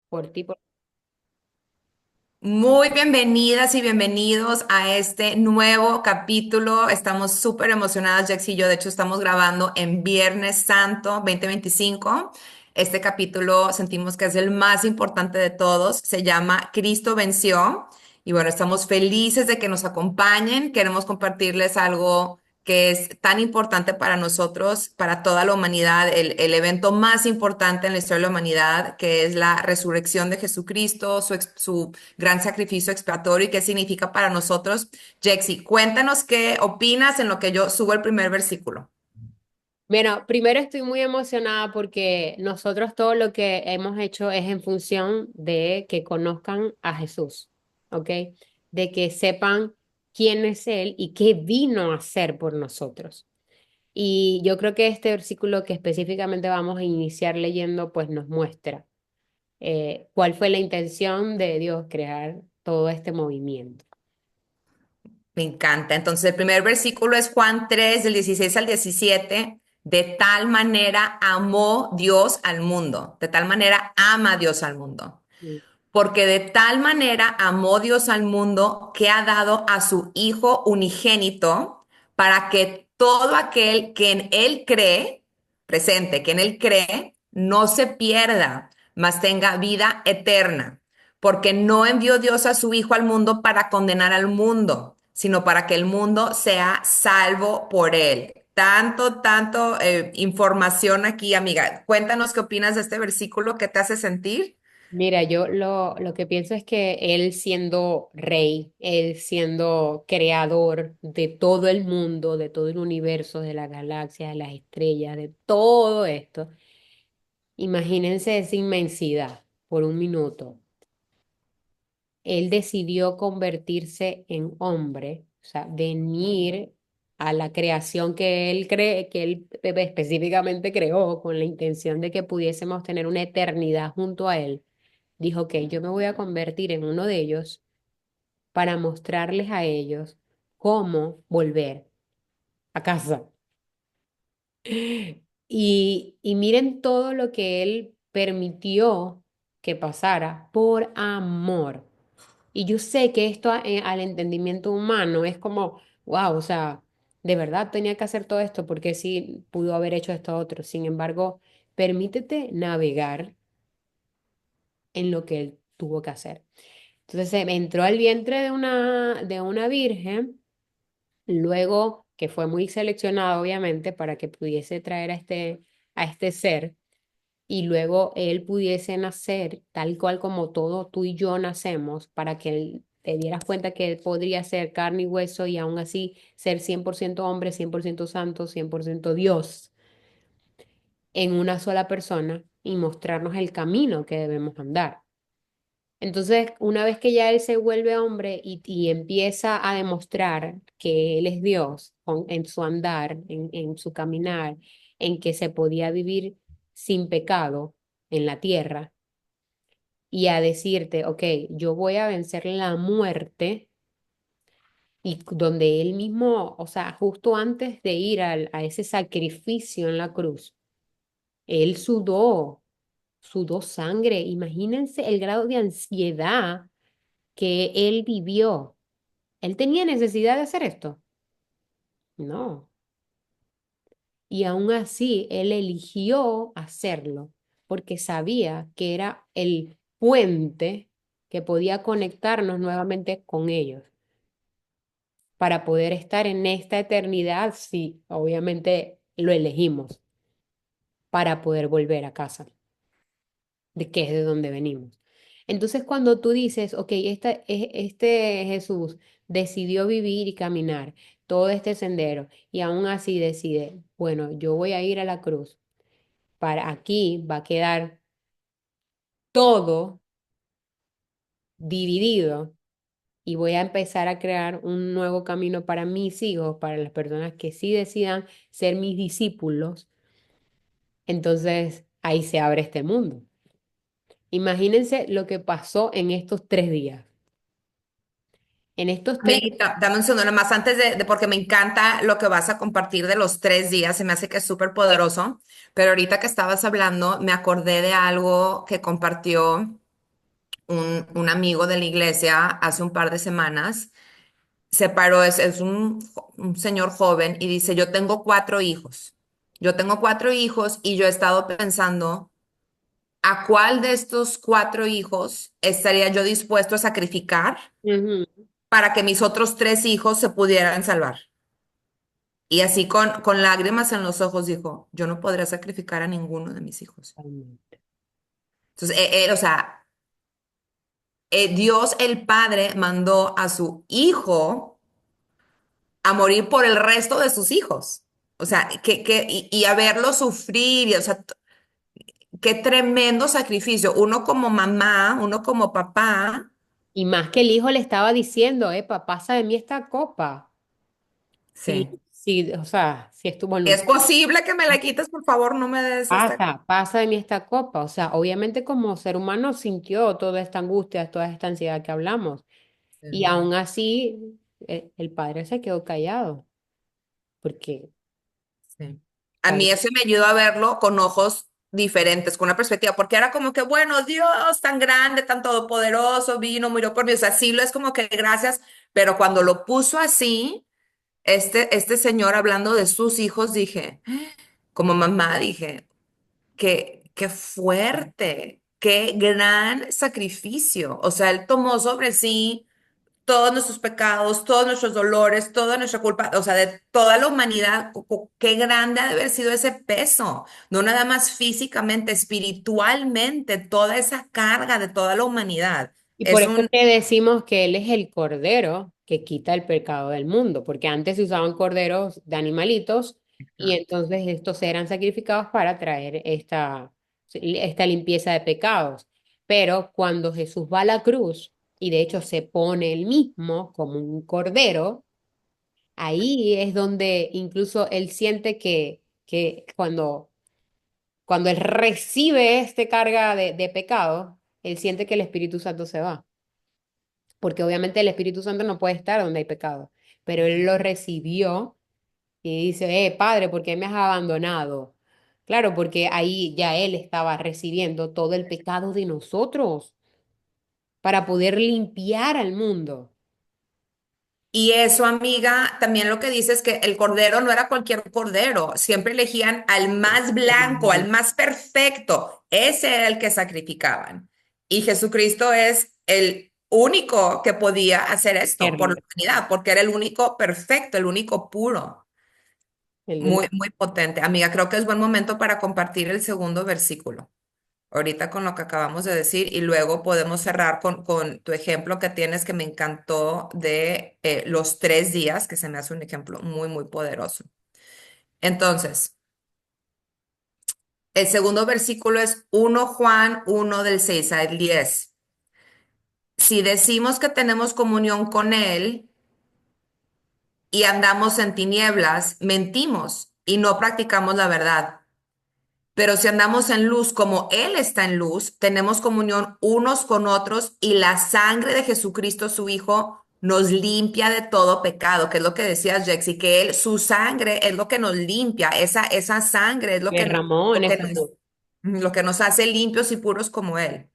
por ti. Muy bienvenidas y bienvenidos a este nuevo capítulo. Estamos súper emocionadas, Jax y yo. De hecho, estamos grabando en Viernes Santo 2025. Este capítulo sentimos que es el más importante de todos. Se llama Cristo venció. Y bueno, estamos felices de que nos acompañen. Queremos compartirles algo que es tan importante para nosotros, para toda la humanidad, el evento más importante en la historia de la humanidad, que es la resurrección de Jesucristo, su gran sacrificio expiatorio y qué significa para nosotros. Jexi, cuéntanos qué opinas en lo que yo subo el primer versículo. Bueno, primero estoy muy emocionada porque nosotros todo lo que hemos hecho es en función de que conozcan a Jesús, ¿ok? De que sepan quién es Él y qué vino a hacer por nosotros. Y yo creo que este versículo que específicamente vamos a iniciar leyendo, pues nos muestra cuál fue la intención de Dios crear todo este movimiento. Me encanta. Entonces, el primer versículo es Juan 3 del 16 al 17. De tal manera amó Dios al mundo. De tal manera ama Dios al mundo. Mm. Porque de tal manera amó Dios al mundo que ha dado a su Hijo unigénito para que todo aquel que en Él cree, presente, que en Él cree, no se pierda, mas tenga vida eterna. Porque no envió Dios a su Hijo al mundo para condenar al mundo, sino para que el mundo sea salvo por Él. Tanto información aquí, amiga. Cuéntanos qué opinas de este versículo, qué te hace sentir. Mira, yo lo que pienso es que él siendo rey, él siendo creador de todo el mundo, de todo el universo, de las galaxias, de las estrellas, de todo esto, imagínense esa inmensidad por un minuto. Él decidió convertirse en hombre, o sea, venir a la creación que él cree, que él específicamente creó con la intención de que pudiésemos tener una eternidad junto a él. Dijo que yo me voy a convertir en uno de ellos para mostrarles a ellos cómo volver a casa. Y miren todo lo que él permitió que pasara por amor. Y yo sé que esto al entendimiento humano es como, wow, o sea, de verdad tenía que hacer todo esto porque sí pudo haber hecho esto otro. Sin embargo, permítete navegar en lo que él tuvo que hacer. Entonces entró al vientre de una virgen, luego que fue muy seleccionado, obviamente, para que pudiese traer a este ser, y luego él pudiese nacer tal cual como todo tú y yo nacemos, para que él te dieras cuenta que él podría ser carne y hueso y aún así ser 100% hombre, 100% santo, 100% Dios en una sola persona y mostrarnos el camino que debemos andar. Entonces, una vez que ya él se vuelve hombre y empieza a demostrar que él es Dios en su andar, en su caminar, en que se podía vivir sin pecado en la tierra, y a decirte, ok, yo voy a vencer la muerte, y donde él mismo, o sea, justo antes de ir a ese sacrificio en la cruz, él sudó sangre. Imagínense el grado de ansiedad que él vivió. ¿Él tenía necesidad de hacer esto? No. Y aún así, él eligió hacerlo porque sabía que era el puente que podía conectarnos nuevamente con ellos para poder estar en esta eternidad, si obviamente lo elegimos, para poder volver a casa, de que es de donde venimos. Entonces, cuando tú dices, ok, este Jesús decidió vivir y caminar todo este sendero y aún así decide, bueno, yo voy a ir a la cruz, para aquí va a quedar todo dividido y voy a empezar a crear un nuevo camino para mis hijos, para las personas que sí decidan ser mis discípulos. Entonces, ahí se abre este mundo. Imagínense lo que pasó en estos 3 días. En estos tres, Amiguita, dame un segundo nomás antes porque me encanta lo que vas a compartir de los 3 días, se me hace que es súper poderoso, pero ahorita que estabas hablando me acordé de algo que compartió. un amigo de la iglesia hace un par de semanas. Se paró, es un señor joven y dice, yo tengo 4 hijos. Yo tengo 4 hijos y yo he estado pensando, ¿a cuál de estos 4 hijos estaría yo dispuesto a sacrificar Ujú, para que mis otros 3 hijos se pudieran salvar? Y así con lágrimas en los ojos dijo, yo no podré sacrificar a ninguno de mis hijos. totalmente. Entonces, o sea, Dios el Padre mandó a su hijo a morir por el resto de sus hijos. O sea, y a verlo sufrir, o sea, qué tremendo sacrificio. Uno como mamá, uno como papá, Y más que el hijo le estaba diciendo, papá, pasa de mí esta copa. Sí, sí. sí, o sea, sí estuvo en ¿Es un... posible que me la quites, por favor? No me des esta. Pasa de mí esta copa. O sea, obviamente como ser humano sintió toda esta angustia, toda esta ansiedad que hablamos. Y Sí. aún así, el padre se quedó callado, porque, Sí. A mí ¿sabes? eso me ayudó a verlo con ojos diferentes, con una perspectiva, porque era como que, bueno, Dios tan grande, tan todopoderoso, vino, murió por mí, o sea, sí lo es como que gracias, pero cuando lo puso así, este señor hablando de sus hijos, dije, como mamá, dije, qué fuerte, qué gran sacrificio, o sea, él tomó sobre sí todos nuestros pecados, todos nuestros dolores, toda nuestra culpa, o sea, de toda la humanidad, qué grande ha de haber sido ese peso, no nada más físicamente, espiritualmente, toda esa carga de toda la humanidad. Y por Es eso un, es que decimos que Él es el cordero que quita el pecado del mundo, porque antes se usaban corderos de animalitos y entonces estos eran sacrificados para traer esta limpieza de pecados. Pero cuando Jesús va a la cruz y de hecho se pone él mismo como un cordero, ahí es donde incluso Él siente que cuando Él recibe esta carga de pecado, Él siente que el Espíritu Santo se va porque obviamente el Espíritu Santo no puede estar donde hay pecado, pero él lo recibió y dice, Padre, ¿por qué me has abandonado? Claro, porque ahí ya él estaba recibiendo todo el pecado de nosotros para poder limpiar al mundo. Y eso, amiga, también lo que dice es que el cordero no era cualquier cordero, siempre elegían al más blanco, al más perfecto, ese era el que sacrificaban. Y Jesucristo es el único que podía hacer esto por la Tierno. humanidad, porque era el único perfecto, el único puro. El Muy, único. muy potente. Amiga, creo que es buen momento para compartir el segundo versículo. Ahorita con lo que acabamos de decir y luego podemos cerrar con tu ejemplo que tienes que me encantó de los 3 días, que se me hace un ejemplo muy, muy poderoso. Entonces, el segundo versículo es 1 Juan 1 del 6 al 10. Si decimos que tenemos comunión con Él y andamos en tinieblas, mentimos y no practicamos la verdad. Pero si andamos en luz como Él está en luz, tenemos comunión unos con otros y la sangre de Jesucristo, su Hijo, nos limpia de todo pecado, que es lo que decías, Jexy, que Él, su sangre es lo que nos limpia, esa sangre es Derramó en esa cruz. lo que nos hace limpios y puros como Él.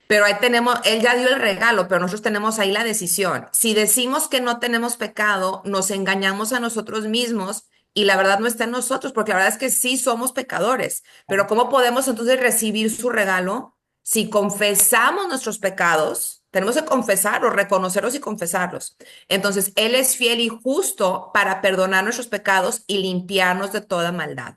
Pero ahí tenemos, Él ya dio el regalo, pero nosotros tenemos ahí la decisión. Si decimos que no tenemos pecado, nos engañamos a nosotros mismos y la verdad no está en nosotros, porque la verdad es que sí somos pecadores. Pero ¿cómo podemos entonces recibir su regalo si confesamos nuestros pecados? Tenemos que confesarlos, reconocerlos y confesarlos. Entonces, Él es fiel y justo para perdonar nuestros pecados y limpiarnos de toda maldad.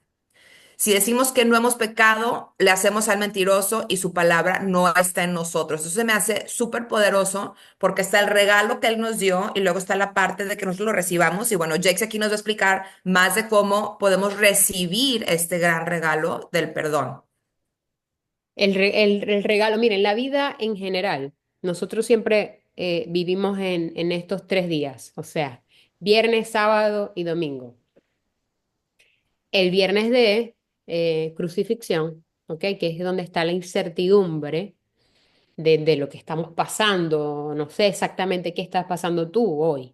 Si decimos que no hemos pecado, le hacemos al mentiroso y su palabra no está en nosotros. Eso se me hace súper poderoso porque está el regalo que él nos dio y luego está la parte de que nosotros lo recibamos. Y bueno, Jakes aquí nos va a explicar más de cómo podemos recibir este gran regalo del perdón. El regalo, miren, la vida en general, nosotros siempre vivimos en estos 3 días, o sea, viernes, sábado y domingo. El viernes de crucifixión, ¿ok? Que es donde está la incertidumbre de lo que estamos pasando. No sé exactamente qué estás pasando tú hoy,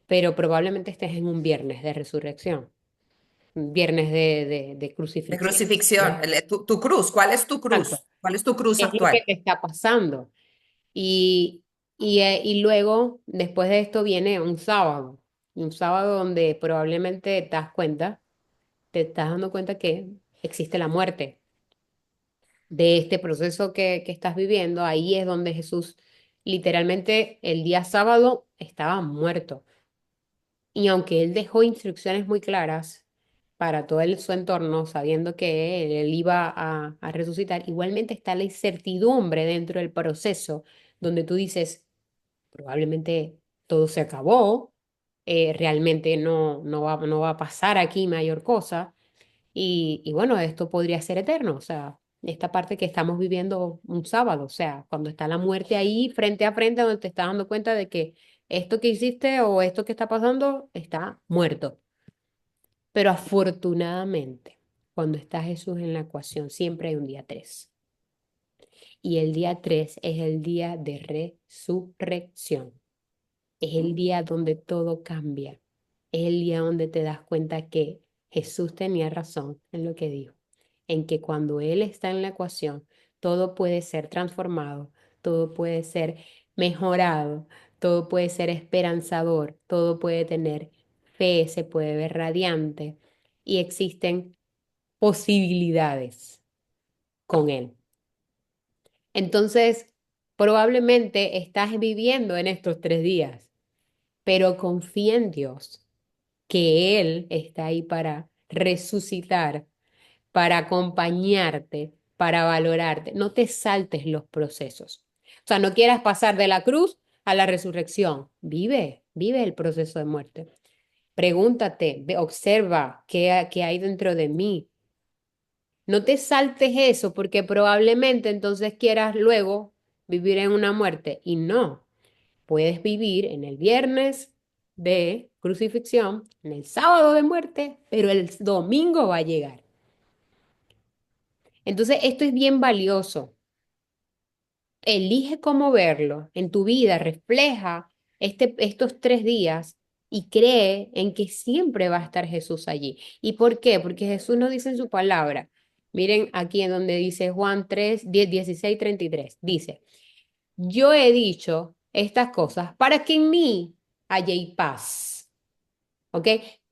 pero probablemente estés en un viernes de resurrección, un viernes de De crucifixión. crucifixión, tu cruz. ¿Cuál es tu Exacto. cruz? ¿Cuál es tu cruz ¿Qué es lo que actual? te está pasando? Y, y luego, después de esto, viene un sábado donde probablemente te estás dando cuenta que existe la muerte de este proceso que estás viviendo. Ahí es donde Jesús, literalmente, el día sábado estaba muerto. Y aunque él dejó instrucciones muy claras para todo su entorno, sabiendo que él iba a resucitar, igualmente está la incertidumbre dentro del proceso, donde tú dices, probablemente todo se acabó, realmente no va a pasar aquí mayor cosa, y bueno, esto podría ser eterno, o sea, esta parte que estamos viviendo un sábado, o sea, cuando está la muerte ahí frente a frente, donde te estás dando cuenta de que esto que hiciste o esto que está pasando está muerto. Pero afortunadamente, cuando está Jesús en la ecuación, siempre hay un día 3. Y el día 3 es el día de resurrección. Es el día donde todo cambia. Es el día donde te das cuenta que Jesús tenía razón en lo que dijo, en que cuando Él está en la ecuación, todo puede ser transformado, todo puede ser mejorado, todo puede ser esperanzador, todo puede tener fe, se puede ver radiante y existen posibilidades con Él. Entonces, probablemente estás viviendo en estos 3 días, pero confía en Dios, que Él está ahí para resucitar, para acompañarte, para valorarte. No te saltes los procesos. O sea, no quieras pasar de la cruz a la resurrección. Vive el proceso de muerte. Pregúntate, observa qué hay dentro de mí. No te saltes eso porque probablemente entonces quieras luego vivir en una muerte y no. Puedes vivir en el viernes de crucifixión, en el sábado de muerte, pero el domingo va a llegar. Entonces, esto es bien valioso. Elige cómo verlo en tu vida, refleja estos 3 días y cree en que siempre va a estar Jesús allí. ¿Y por qué? Porque Jesús nos dice en su palabra. Miren aquí en donde dice Juan 3, 10, 16, 33. Dice, yo he dicho estas cosas para que en mí haya paz. ¿Ok?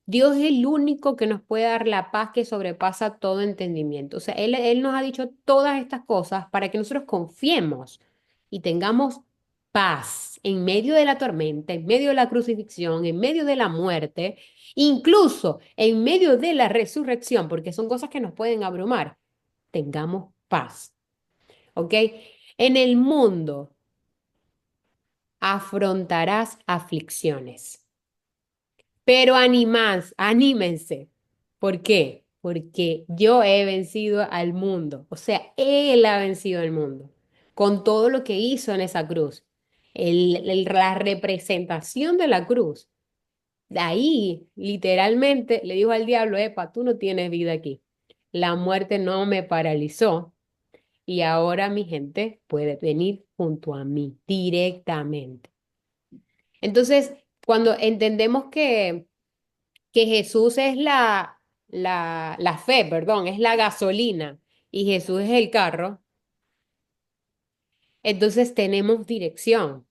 Dios es el único que nos puede dar la paz que sobrepasa todo entendimiento. O sea, Él nos ha dicho todas estas cosas para que nosotros confiemos y tengamos paz en medio de la tormenta, en medio de la crucifixión, en medio de la muerte, incluso en medio de la resurrección, porque son cosas que nos pueden abrumar. Tengamos paz. ¿Ok? En el mundo afrontarás aflicciones. Pero anímense. ¿Por qué? Porque yo he vencido al mundo. O sea, Él ha vencido al mundo con todo lo que hizo en esa cruz. La representación de la cruz. De ahí, literalmente, le dijo al diablo, epa, tú no tienes vida aquí. La muerte no me paralizó y ahora mi gente puede venir junto a mí directamente. Entonces, cuando entendemos que Jesús es la fe, perdón, es la gasolina y Jesús es el carro, entonces tenemos dirección.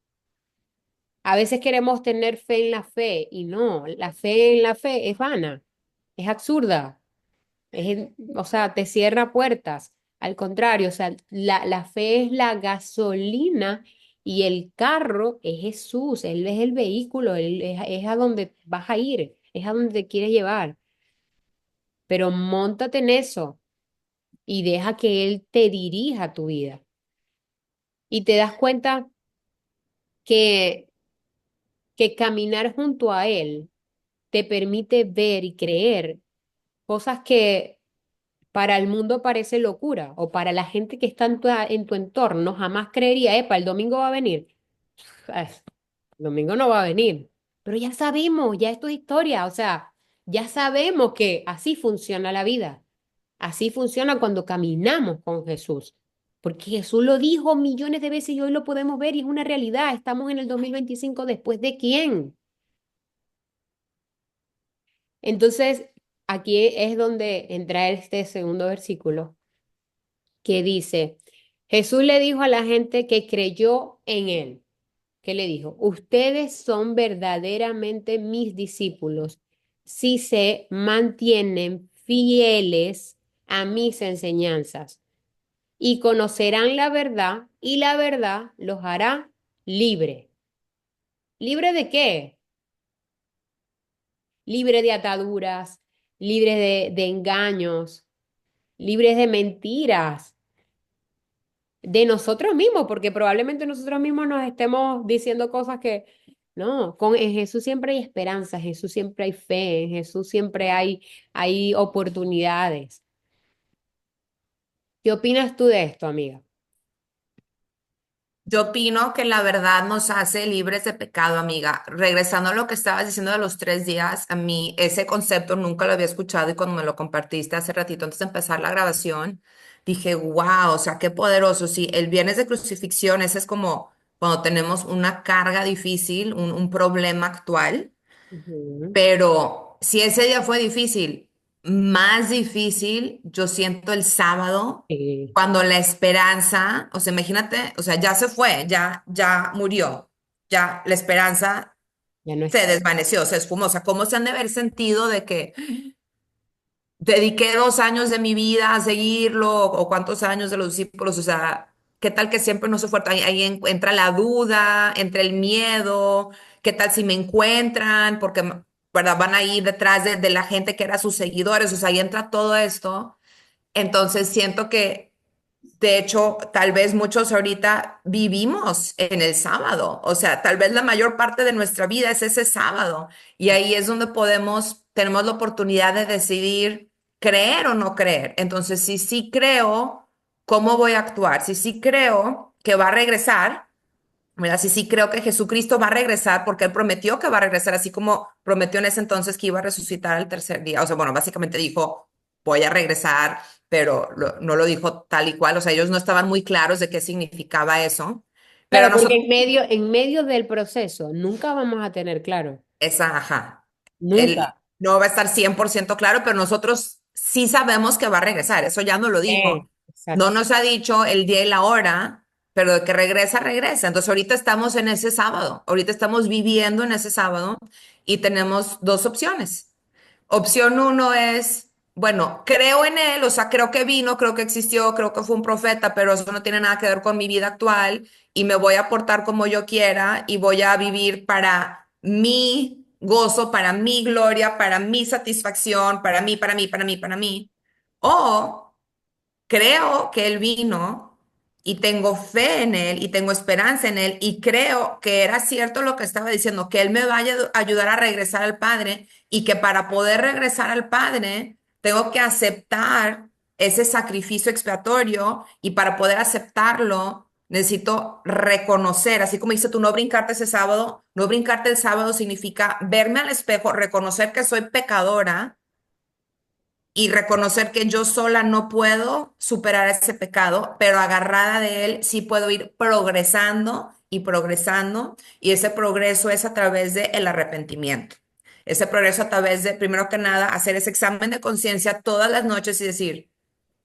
A veces queremos tener fe en la fe y no, la fe en la fe es vana, es absurda, o sea, te cierra puertas. Al contrario, o sea, la fe es la gasolina y el carro es Jesús, Él es el vehículo, Él es a donde vas a ir, es a donde te quieres llevar. Pero móntate en eso y deja que Él te dirija tu vida. Y te das cuenta que, que caminar junto a Él te permite ver y creer cosas que para el mundo parece locura o para la gente que está en tu entorno jamás creería, epa, el domingo va a venir. El domingo no va a venir. Pero ya sabemos, ya esto es historia, o sea, ya sabemos que así funciona la vida. Así funciona cuando caminamos con Jesús, porque Jesús lo dijo millones de veces y hoy lo podemos ver y es una realidad. Estamos en el 2025 después de quién. Entonces, aquí es donde entra este segundo versículo que dice, Jesús le dijo a la gente que creyó en él, ¿qué le dijo? Ustedes son verdaderamente mis discípulos si se mantienen fieles a mis enseñanzas y conocerán la verdad y la verdad los hará libre. ¿Libre de qué? Libre de ataduras, libre de engaños, libres de mentiras, de nosotros mismos, porque probablemente nosotros mismos nos estemos diciendo cosas que no, en Jesús siempre hay esperanza, en Jesús siempre hay fe, en Jesús siempre hay oportunidades. ¿Qué opinas tú de esto, amiga? Yo opino que la verdad nos hace libres de pecado, amiga. Regresando a lo que estabas diciendo de los 3 días, a mí ese concepto nunca lo había escuchado y cuando me lo compartiste hace ratito antes de empezar la grabación, dije, wow, o sea, qué poderoso. Sí, el viernes de crucifixión, ese es como cuando tenemos una carga difícil, un problema actual. Ujú. Pero si ese día fue difícil, más difícil yo siento el sábado, Sí, cuando la esperanza, o sea, imagínate, o sea, ya se fue, ya murió, ya la esperanza ya no se está. desvaneció, se esfumó. O sea, ¿cómo se han de haber sentido de que dediqué 2 años de mi vida a seguirlo o cuántos años de los discípulos? O sea, ¿qué tal que siempre no se fue? Ahí entra la duda, entra el miedo. ¿Qué tal si me encuentran? Porque, ¿verdad? Van a ir detrás de la gente que era sus seguidores. O sea, ahí entra todo esto. Entonces siento que, de hecho, tal vez muchos ahorita vivimos en el sábado. O sea, tal vez la mayor parte de nuestra vida es ese sábado. Y ahí es donde tenemos la oportunidad de decidir creer o no creer. Entonces, si sí creo, ¿cómo voy a actuar? Si sí creo que va a regresar, ¿verdad? Si sí creo que Jesucristo va a regresar, porque Él prometió que va a regresar, así como prometió en ese entonces que iba a resucitar al tercer día. O sea, bueno, básicamente dijo, voy a regresar, pero no lo dijo tal y cual. O sea, ellos no estaban muy claros de qué significaba eso. Pero Claro, porque nosotros, en medio del proceso nunca vamos a tener claro, esa, ajá, Él nunca. no va a estar 100% claro, pero nosotros sí sabemos que va a regresar. Eso ya no lo dijo. No Exacto. nos ha dicho el día y la hora, pero de que regresa, regresa. Entonces ahorita estamos en ese sábado, ahorita estamos viviendo en ese sábado y tenemos dos opciones. Opción uno es, bueno, creo en él, o sea, creo que vino, creo que existió, creo que fue un profeta, pero eso no tiene nada que ver con mi vida actual y me voy a portar como yo quiera y voy a vivir para mi gozo, para mi gloria, para mi satisfacción, para mí. O creo que Él vino y tengo fe en Él y tengo esperanza en Él y creo que era cierto lo que estaba diciendo, que Él me vaya a ayudar a regresar al Padre y que para poder regresar al Padre tengo que aceptar ese sacrificio expiatorio y para poder aceptarlo necesito reconocer, así como dice tú, no brincarte ese sábado, no brincarte el sábado significa verme al espejo, reconocer que soy pecadora y reconocer que yo sola no puedo superar ese pecado, pero agarrada de él sí puedo ir progresando y progresando, y ese progreso es a través del arrepentimiento. Ese progreso a través de, primero que nada, hacer ese examen de conciencia todas las noches y decir,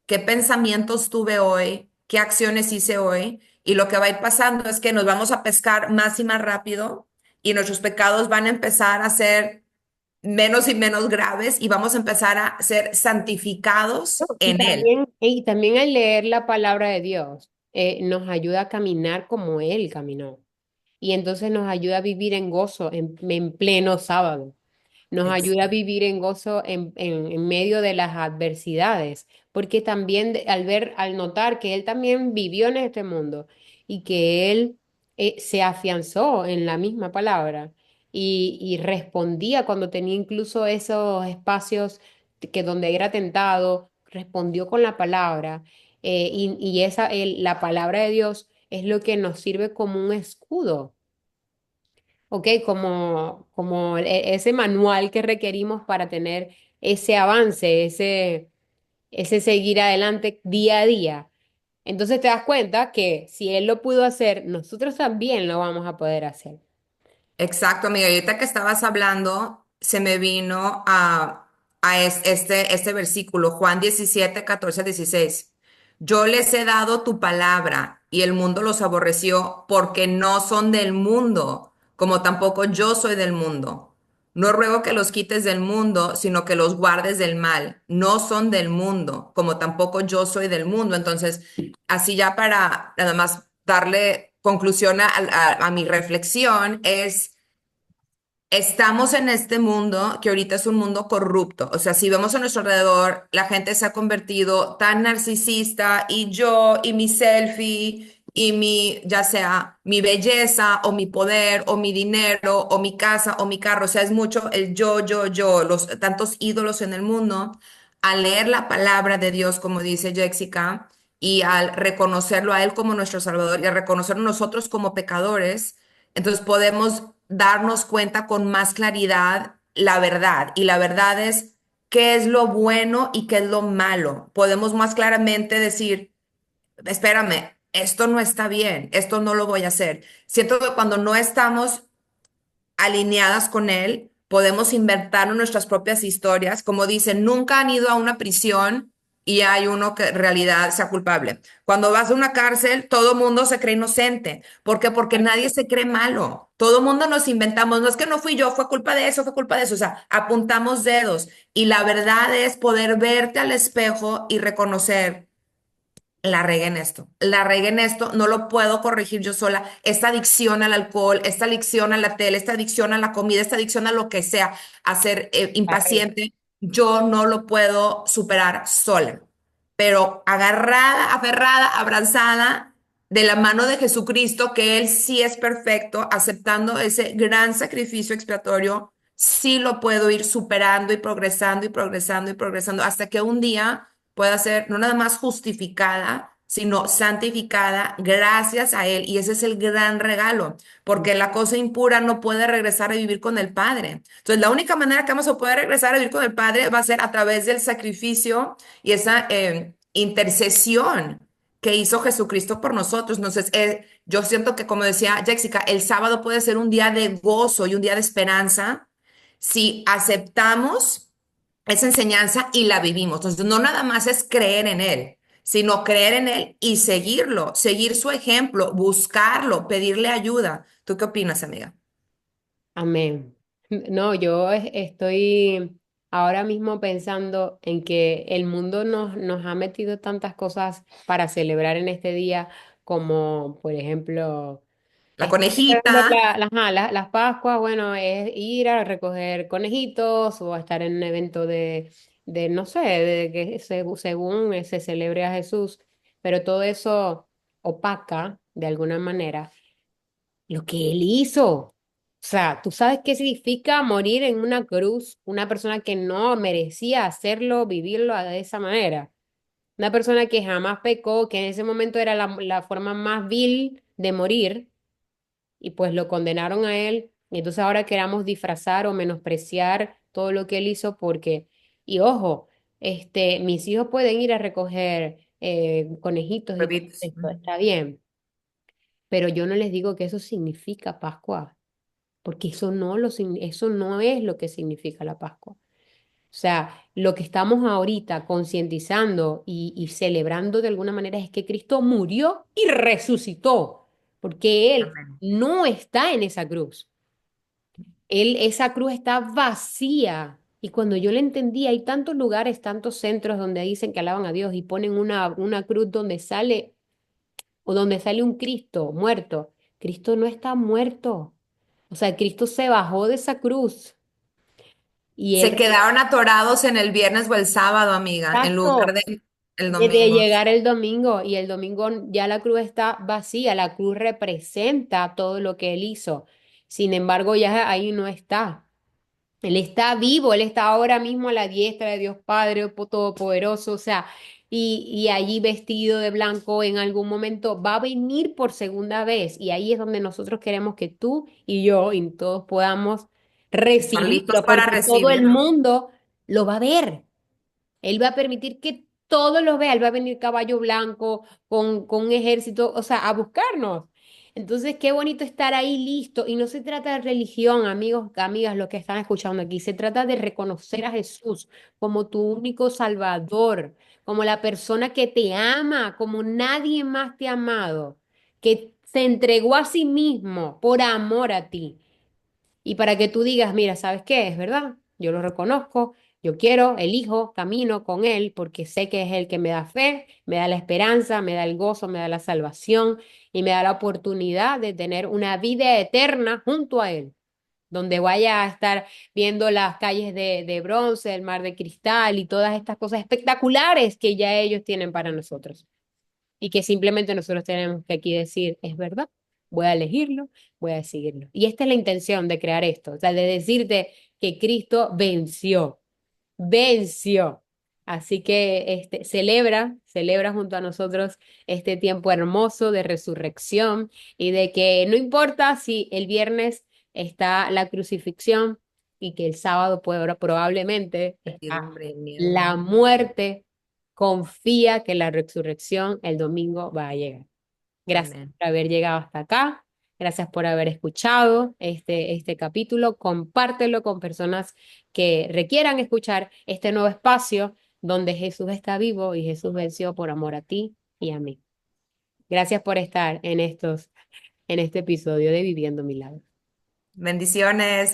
¿qué pensamientos tuve hoy? ¿Qué acciones hice hoy? Y lo que va a ir pasando es que nos vamos a pescar más y más rápido y nuestros pecados van a empezar a ser menos y menos graves y vamos a empezar a ser santificados en Él. Y también al leer la palabra de Dios, nos ayuda a caminar como Él caminó. Y entonces nos ayuda a vivir en gozo en pleno sábado. Nos Ex- ayuda a vivir en gozo en medio de las adversidades, porque también al ver, al notar que Él también vivió en este mundo y que Él se afianzó en la misma palabra y respondía cuando tenía incluso esos espacios que donde era tentado, respondió con la palabra y la palabra de Dios es lo que nos sirve como un escudo. ¿Ok? Como ese manual que requerimos para tener ese avance, ese seguir adelante día a día. Entonces te das cuenta que si él lo pudo hacer, nosotros también lo vamos a poder hacer. Exacto, amiga. Y ahorita que estabas hablando, se me vino a este versículo, Juan 17, 14, 16. Yo les he dado tu palabra y el mundo los aborreció porque no son del mundo, como tampoco yo soy del mundo. No ruego que los quites del mundo, sino que los guardes del mal. No son del mundo, como tampoco yo soy del mundo. Entonces, así ya para nada más darle conclusión a mi reflexión es... Estamos en este mundo que ahorita es un mundo corrupto. O sea, si vemos a nuestro alrededor, la gente se ha convertido tan narcisista y yo y mi selfie y mi, ya sea mi belleza o mi poder o mi dinero o mi casa o mi carro. O sea, es mucho el yo, los tantos ídolos en el mundo. Al leer la palabra de Dios, como dice Jessica, y al reconocerlo a Él como nuestro Salvador y al reconocernos nosotros como pecadores, entonces podemos darnos cuenta con más claridad la verdad. Y la verdad es qué es lo bueno y qué es lo malo. Podemos más claramente decir, espérame, esto no está bien, esto no lo voy a hacer. Siento que cuando no estamos alineadas con Él, podemos inventarnos nuestras propias historias. Como dicen, nunca han ido a una prisión y hay uno que en realidad sea culpable. Cuando vas a una cárcel, todo mundo se cree inocente. ¿Por qué? Porque nadie se cree malo. Todo mundo nos inventamos. No es que no fui yo, fue culpa de eso, fue culpa de eso. O sea, apuntamos dedos. Y la verdad es poder verte al espejo y reconocer la regué en esto, la regué en esto, no lo puedo corregir yo sola. Esta adicción al alcohol, esta adicción a la tele, esta adicción a la comida, esta adicción a lo que sea, a ser impaciente, yo no lo puedo superar sola. Pero agarrada, aferrada, abrazada de la mano de Jesucristo, que Él sí es perfecto, aceptando ese gran sacrificio expiatorio, sí lo puedo ir superando y progresando y progresando y progresando hasta que un día pueda ser no nada más justificada, sino santificada gracias a Él. Y ese es el gran regalo, porque la cosa impura no puede regresar a vivir con el Padre. Entonces, la única manera que vamos a poder regresar a vivir con el Padre va a ser a través del sacrificio y esa intercesión que hizo Jesucristo por nosotros. Entonces, yo siento que, como decía Jessica, el sábado puede ser un día de gozo y un día de esperanza si aceptamos esa enseñanza y la vivimos. Entonces, no nada más es creer en Él, sino creer en Él y seguirlo, seguir su ejemplo, buscarlo, pedirle ayuda. ¿Tú qué opinas, amiga? Amén. No, yo estoy ahora mismo pensando en que el mundo nos ha metido tantas cosas para celebrar en este día, como por ejemplo, La celebrando conejita, las Pascuas, bueno, es ir a recoger conejitos o a estar en un evento de no sé, de que según se celebre a Jesús, pero todo eso opaca de alguna manera lo que él hizo. O sea, ¿tú sabes qué significa morir en una cruz? Una persona que no merecía hacerlo, vivirlo de esa manera. Una persona que jamás pecó, que en ese momento era la forma más vil de morir, y pues lo condenaron a él. Y entonces ahora queramos disfrazar o menospreciar todo lo que él hizo porque, y ojo, mis hijos pueden ir a recoger conejitos y todo bebitos. esto, está bien, pero yo no les digo que eso significa Pascua porque eso no es lo que significa la Pascua. O sea, lo que estamos ahorita concientizando y celebrando de alguna manera es que Cristo murió y resucitó, porque Él Amén. no está en esa cruz. Esa cruz está vacía. Y cuando yo le entendí, hay tantos lugares, tantos centros donde dicen que alaban a Dios y ponen una cruz donde sale o donde sale un Cristo muerto. Cristo no está muerto. O sea, Cristo se bajó de esa cruz y Se él, quedaron atorados en el viernes o el sábado, amiga, en lugar exacto, de el de domingo. llegar el domingo y el domingo ya la cruz está vacía, la cruz representa todo lo que él hizo. Sin embargo, ya ahí no está. Él está vivo, él está ahora mismo a la diestra de Dios Padre Todopoderoso, o sea, y allí vestido de blanco en algún momento va a venir por segunda vez. Y ahí es donde nosotros queremos que tú y yo y todos podamos Estar listos recibirlo, para porque todo el recibirlo. mundo lo va a ver. Él va a permitir que todos lo vean, él va a venir caballo blanco con un ejército, o sea, a buscarnos. Entonces, qué bonito estar ahí listo. Y no se trata de religión, amigos, amigas, lo que están escuchando aquí. Se trata de reconocer a Jesús como tu único Salvador, como la persona que te ama, como nadie más te ha amado, que se entregó a sí mismo por amor a ti. Y para que tú digas, mira, ¿sabes qué? Es verdad, yo lo reconozco, yo quiero, elijo, camino con Él porque sé que es el que me da fe, me da la esperanza, me da el gozo, me da la salvación y me da la oportunidad de tener una vida eterna junto a Él, donde vaya a estar viendo las calles de bronce, el mar de cristal y todas estas cosas espectaculares que ya ellos tienen para nosotros y que simplemente nosotros tenemos que aquí decir, es verdad, voy a elegirlo, voy a seguirlo. Y esta es la intención de crear esto, o sea, de decirte que Cristo venció, venció. Así que celebra, celebra junto a nosotros este tiempo hermoso de resurrección y de que no importa si el viernes está la crucifixión y que el sábado probablemente está Certidumbre y miedo. la muerte, confía que la resurrección el domingo va a llegar. Gracias Amén. por haber llegado hasta acá. Gracias por haber escuchado este capítulo. Compártelo con personas que requieran escuchar este nuevo espacio donde Jesús está vivo y Jesús venció por amor a ti y a mí. Gracias por estar en este episodio de Viviendo Milagros. Bendiciones.